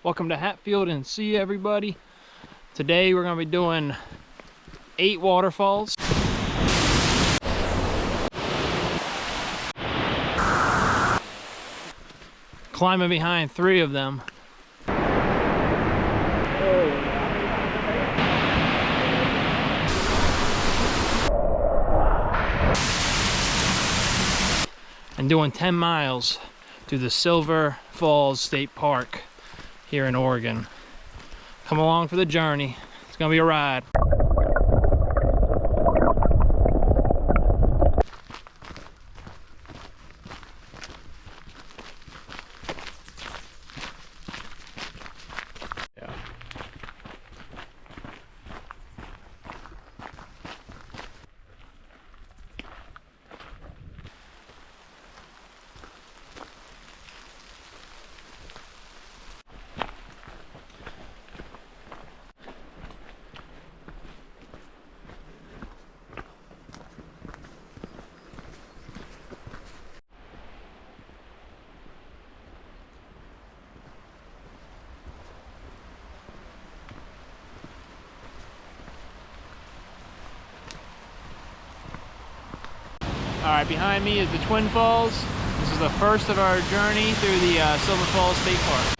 Welcome to Hatfield and see everybody. Today we're going to be doing 8 waterfalls. Climbing behind 3 of them. And doing 10 miles to the Silver Falls State Park here in Oregon. Come along for the journey. It's gonna be a ride. Yeah. Alright, behind me is the Twin Falls. This is the first of our journey through the Silver Falls State Park.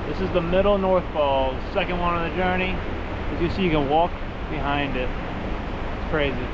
This is the Middle North Falls, second one on the journey. As you see, you can walk behind it. It's crazy.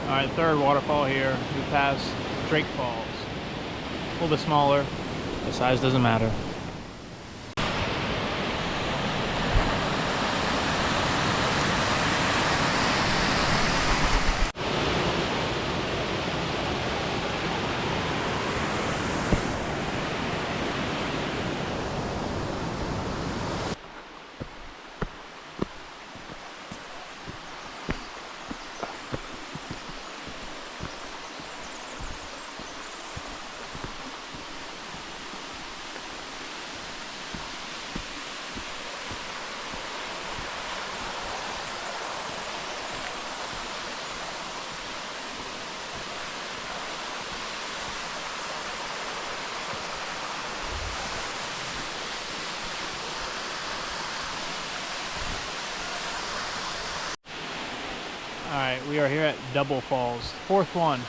Alright, third waterfall here. We passed Drake Falls. little bit smaller. The size doesn't matter. Alright, we are here at Double Falls, fourth one.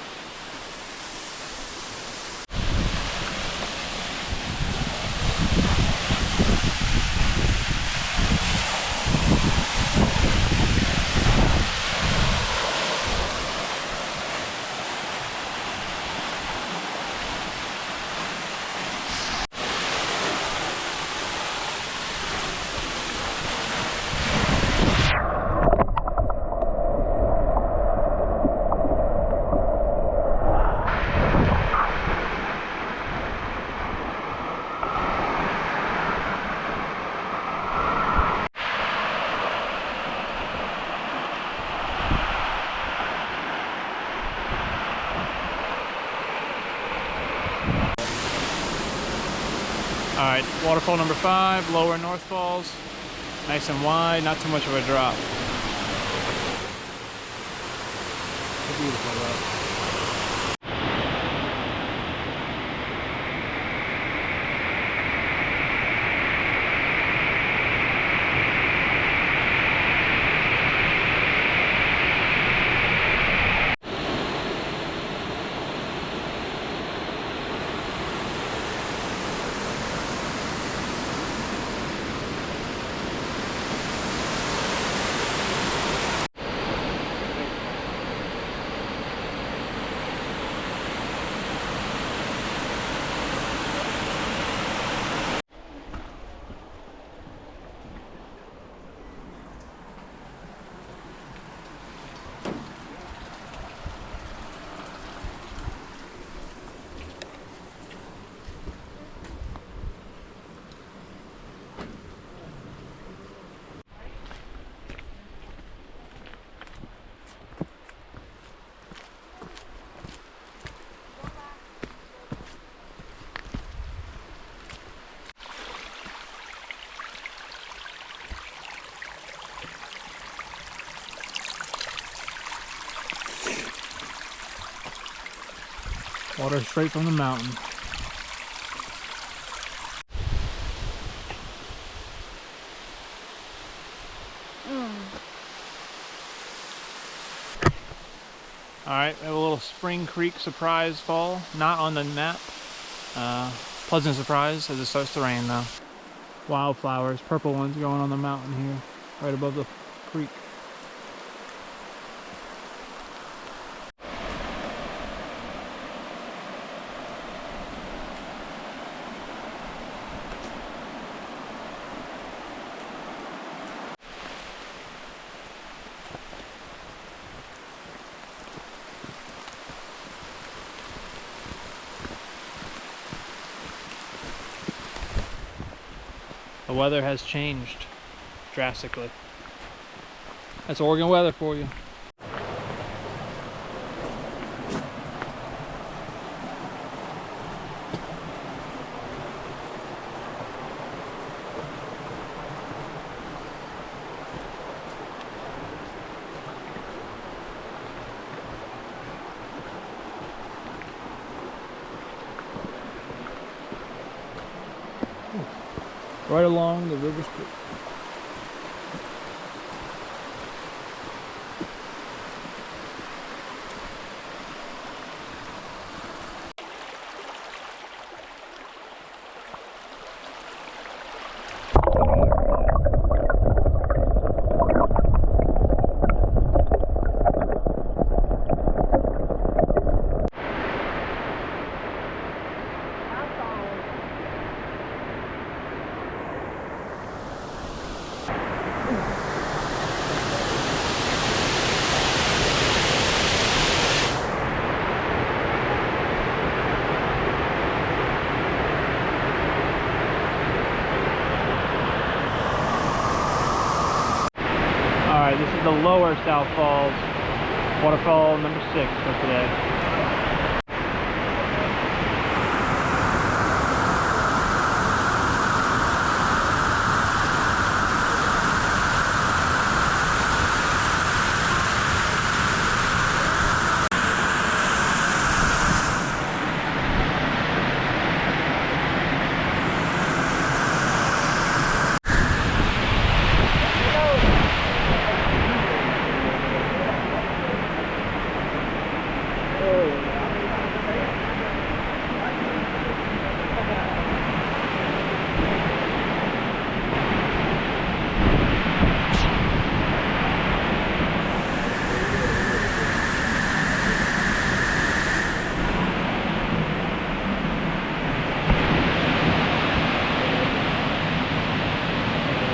Alright, waterfall number 5, Lower North Falls. Nice and wide, not too much of a drop. Beautiful though. Water straight from the mountain. Alright, we have a little Spring Creek surprise fall. Not on the map. Pleasant surprise as it starts to rain though. Wildflowers, purple ones going on the mountain here, right above the creek. The weather has changed drastically. That's Oregon weather for you. Right along the river street. the lower South Falls. Waterfall number 6 for today.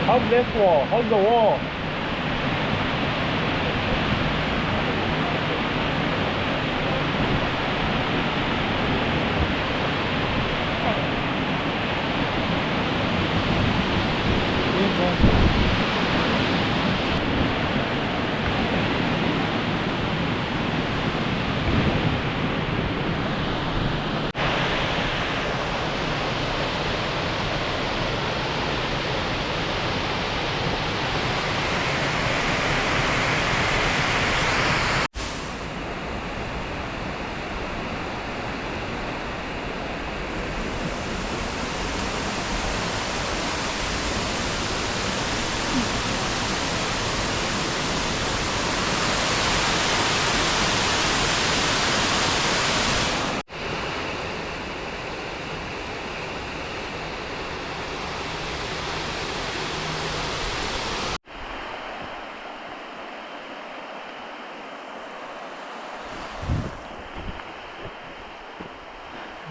Hug this wall, hug the wall.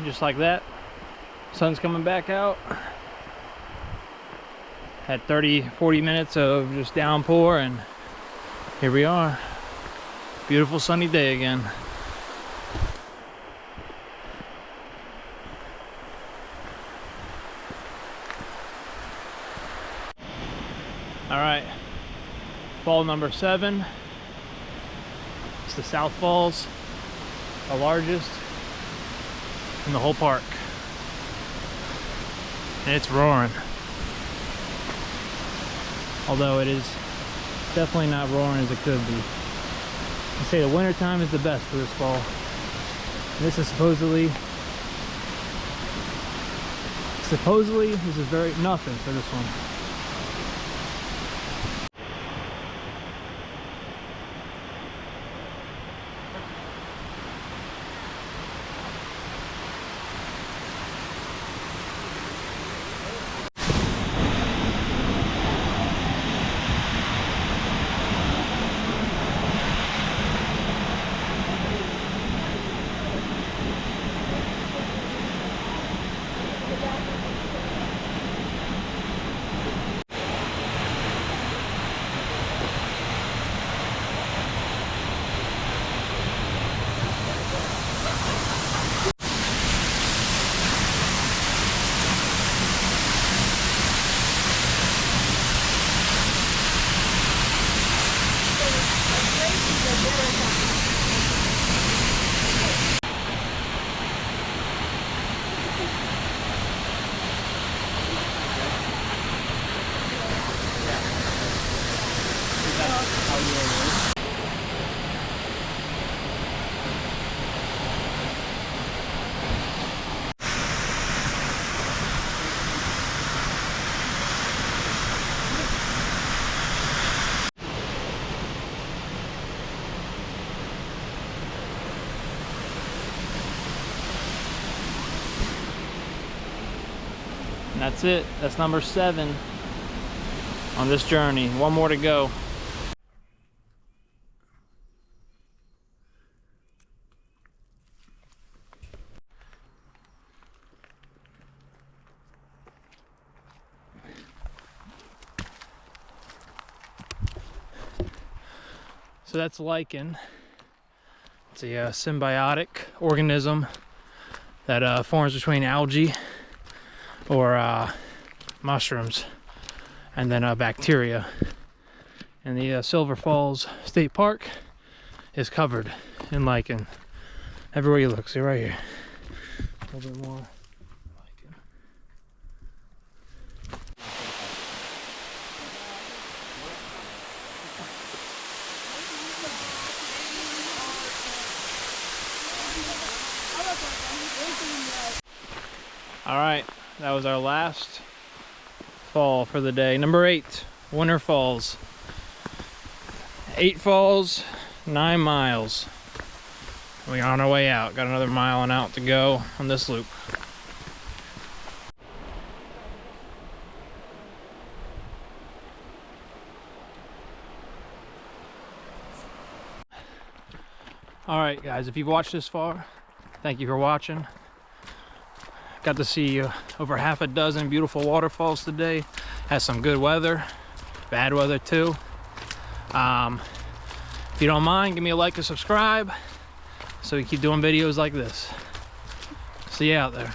Just like that, sun's coming back out. Had 30-40 minutes of just downpour, and here we are. Beautiful sunny day again. All right, fall number 7. It's the South Falls, the largest in the whole park, and it's roaring. Although it is definitely not roaring as it could be. I say the winter time is the best for this fall. And this is supposedly this is very nothing for this one. And that's it. That's number 7 on this journey. One more to go. So that's lichen. It's a symbiotic organism that forms between algae or mushrooms and then bacteria. And the Silver Falls State Park is covered in lichen. Everywhere you look, see right here. A little bit more lichen. All right, that was our last fall for the day. Number 8, Winter Falls. 8 falls, 9 miles. We're on our way out. Got another mile and out to go on this loop. All right, guys, if you've watched this far, thank you for watching. Got to see over half a dozen beautiful waterfalls today. Had some good weather, bad weather too. If you don't mind, give me a like and subscribe so we keep doing videos like this. See you out there.